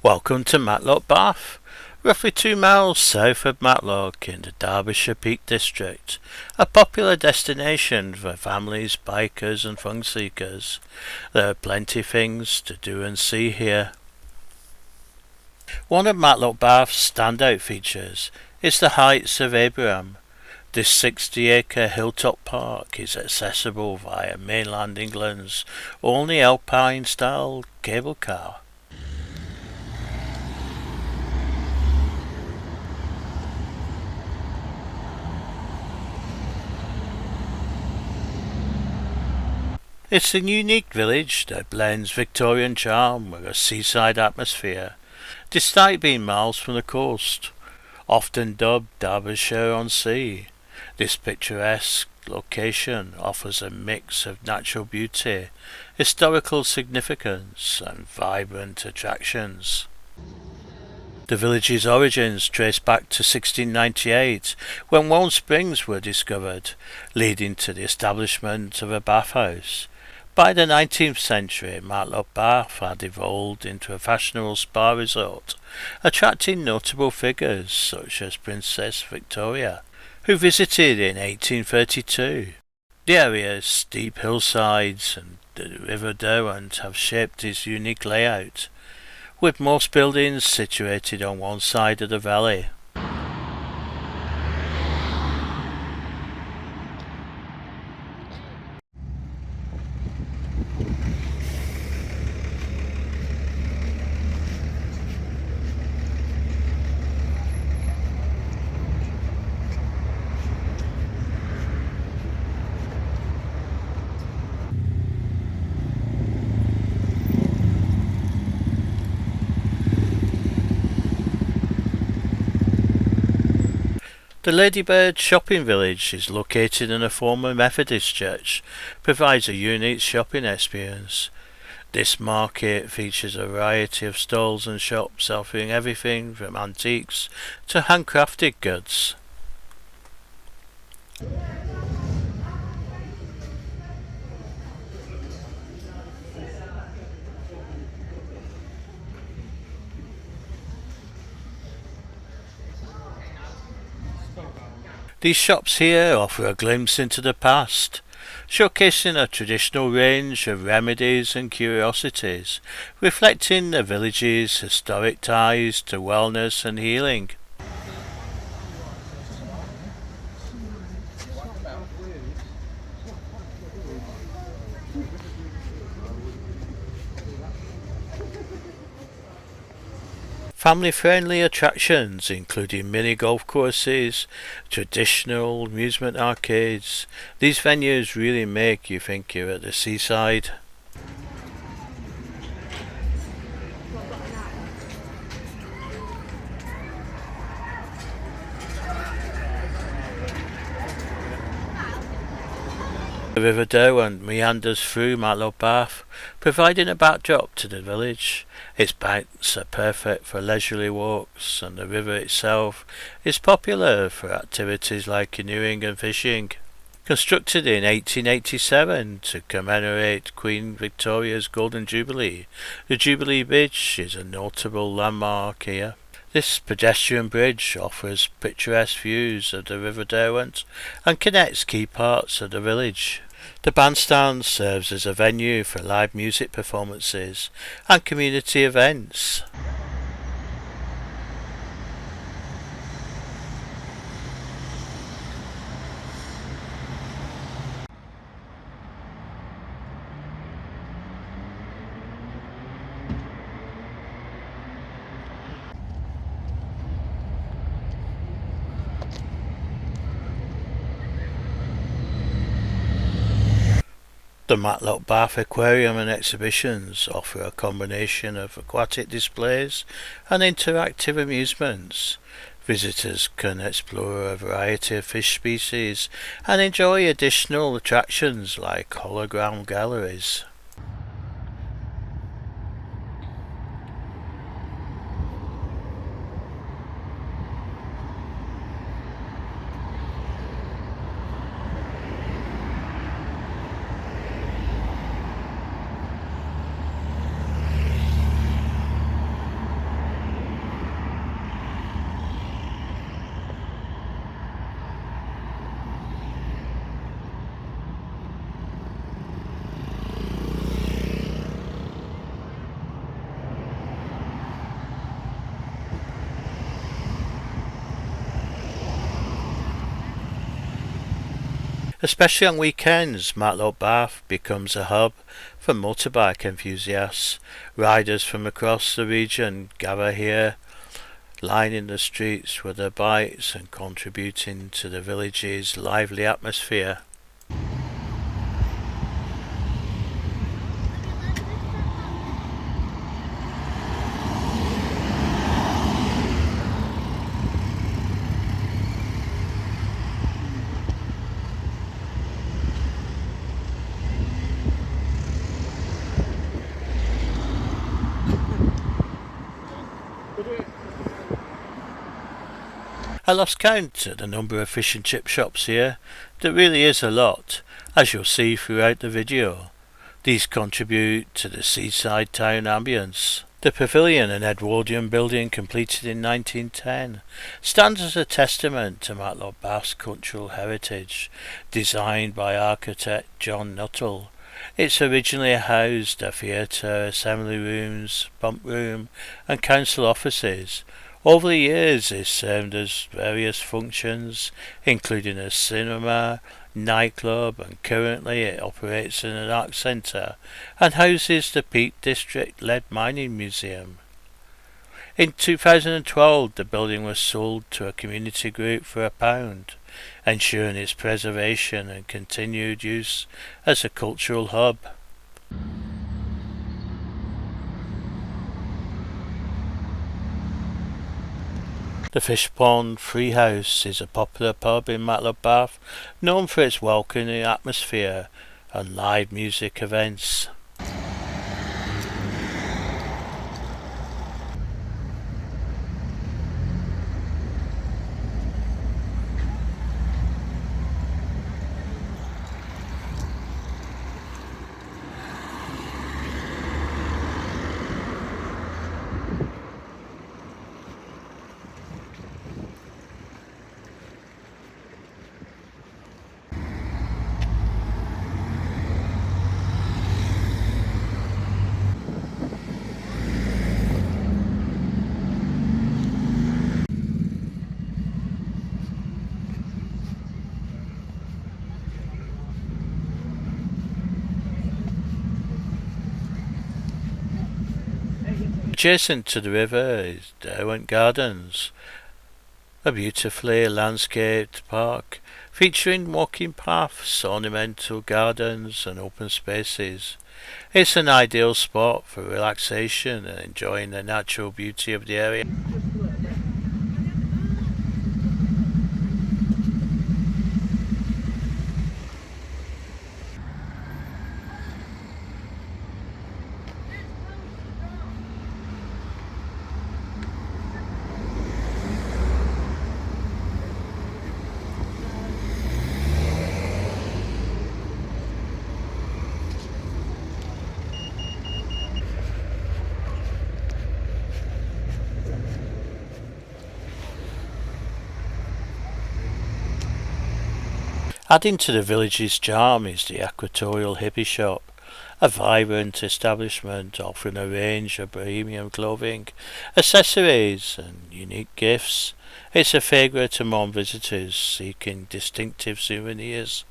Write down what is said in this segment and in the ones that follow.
Welcome to Matlock Bath, roughly 2 miles south of Matlock in the Derbyshire Peak District, a popular destination for families, bikers and fun seekers. There are plenty things to do and see here. One of Matlock Bath's standout features is the Heights of Abraham. This 60-acre hilltop park is accessible via mainland England's only Alpine-style cable car. It's a unique village that blends Victorian charm with a seaside atmosphere, despite being miles from the coast. Often dubbed Derbyshire on Sea, this picturesque location offers a mix of natural beauty, historical significance and vibrant attractions. The village's origins trace back to 1698, when Warm Springs were discovered, leading to the establishment of a bathhouse. By the 19th century, Matlock Bath had evolved into a fashionable spa resort, attracting notable figures such as Princess Victoria, who visited in 1832. The area's steep hillsides and the River Derwent have shaped its unique layout, with most buildings situated on one side of the valley. The Ladybird shopping village is located in a former Methodist church, provides a unique shopping experience. This market features a variety of stalls and shops offering everything from antiques to handcrafted goods. These shops here offer a glimpse into the past, showcasing a traditional range of remedies and curiosities, reflecting the village's historic ties to wellness and healing. Family-friendly attractions including mini golf courses, traditional amusement arcades. These venues really make you think you're at the seaside. The River Derwent meanders through Matlock Bath, providing a backdrop to the village. Its banks are perfect for leisurely walks, and the river itself is popular for activities like canoeing and fishing. Constructed in 1887 to commemorate Queen Victoria's Golden Jubilee, the Jubilee Bridge is a notable landmark here. This pedestrian bridge offers picturesque views of the River Derwent and connects key parts of the village. The bandstand serves as a venue for live music performances and community events. The Matlock Bath Aquarium and exhibitions offer a combination of aquatic displays and interactive amusements. Visitors can explore a variety of fish species and enjoy additional attractions like hologram galleries. Especially on weekends, Matlock Bath becomes a hub for motorbike enthusiasts. Riders from across the region gather here, lining the streets with their bikes and contributing to the village's lively atmosphere. I lost count at the number of fish and chip shops here. There really is a lot, as you'll see throughout the video. These contribute to the seaside town ambience. The pavilion, an Edwardian building completed in 1910, stands as a testament to Matlock Bath's cultural heritage, designed by architect John Nuttall. It's originally housed a theatre, assembly rooms, pump room and council offices. Over the years it served as various functions, including a cinema, nightclub, and currently it operates in an art centre and houses the Peak District Lead Mining Museum. In 2012 the building was sold to a community group for £1, ensuring its preservation and continued use as a cultural hub. The Fish Pond Free House is a popular pub in Matlock Bath, known for its welcoming atmosphere and live music events. Adjacent to the river is Derwent Gardens, a beautifully landscaped park featuring walking paths, ornamental gardens and open spaces. It's an ideal spot for relaxation and enjoying the natural beauty of the area. Adding to the village's charm is the Equatorial Hippie Shop, a vibrant establishment offering a range of premium clothing, accessories and unique gifts. It's a favourite among visitors seeking distinctive souvenirs.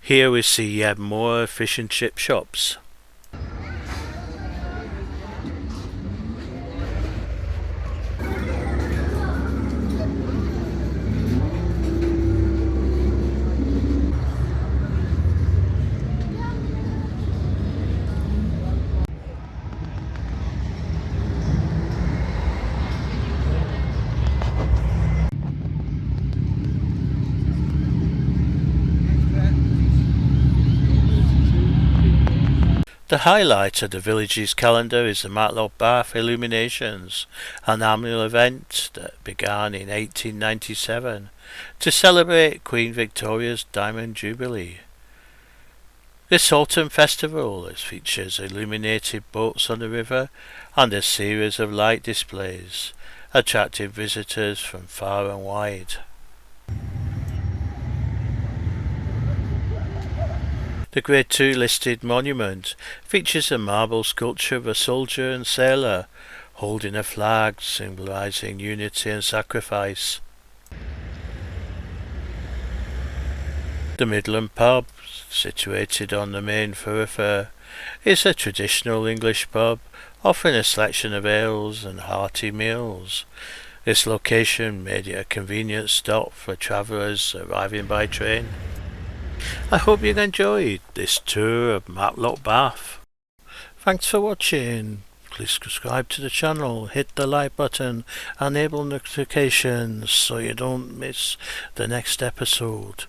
Here we see yet more fish and chip shops. The highlight of the village's calendar is the Matlock Bath Illuminations, an annual event that began in 1897 to celebrate Queen Victoria's Diamond Jubilee. This autumn festival features illuminated boats on the river and a series of light displays, attracting visitors from far and wide. The Grade 2 listed monument features a marble sculpture of a soldier and sailor holding a flag symbolising unity and sacrifice. The Midland pub, situated on the main thoroughfare, is a traditional English pub offering a selection of ales and hearty meals. This location made it a convenient stop for travellers arriving by train. I hope you enjoyed this tour of Matlock Bath. Thanks for watching. Please subscribe to the channel, hit the like button, enable notifications so you don't miss the next episode.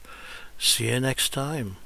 See you next time.